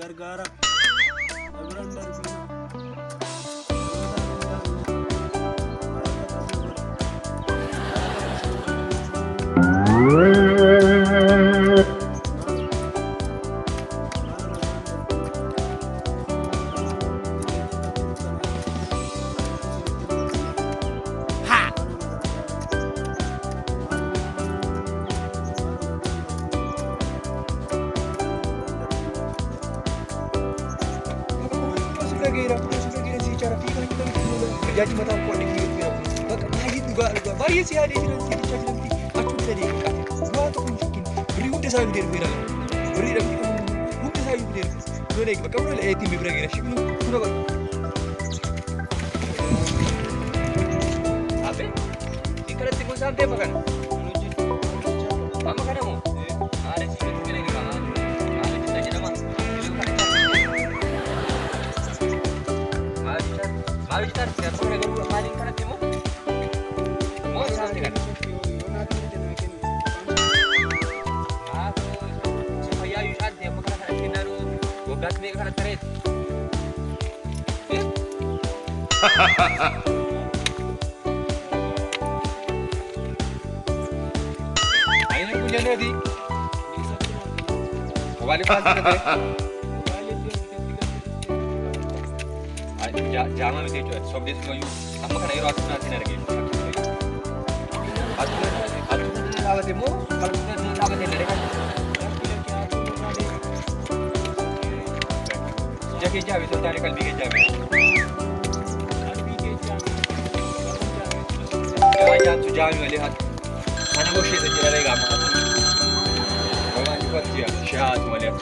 gargaara. Dabran darbina. Jadi mata aku ni kira kira. Bayi juga, bayi sih ada di sini. Aku tidak dekat. Gua tu pun mungkin. Beri udah saya biar kira. Beri dah udah saya biar. Dua lagi. Kamu boleh tim biar kira. Sih belum apa? Apa? Ikan tengok sampai makan. Apa makan kamu? Ada sih kira kira. Ada kita je nama. Mari kita siapa orang guru paling karat ni mo? Mo sampai kan? Supaya you ada yang makan karat kinaru, 12 minit karat karet. Ayo punya ni di. Balik pas kita. Jangan mesti cuci. Sob dia semua you. Sama kan air asam nasi lagi. Asam awak demo. Kalau kita ni awak demo kan. Jadi jawi tu tadi kalau bikin jawi. Jangan tu jawi melihat. Mana boleh saja lagi gambar. Orang juga dia syahat melihat.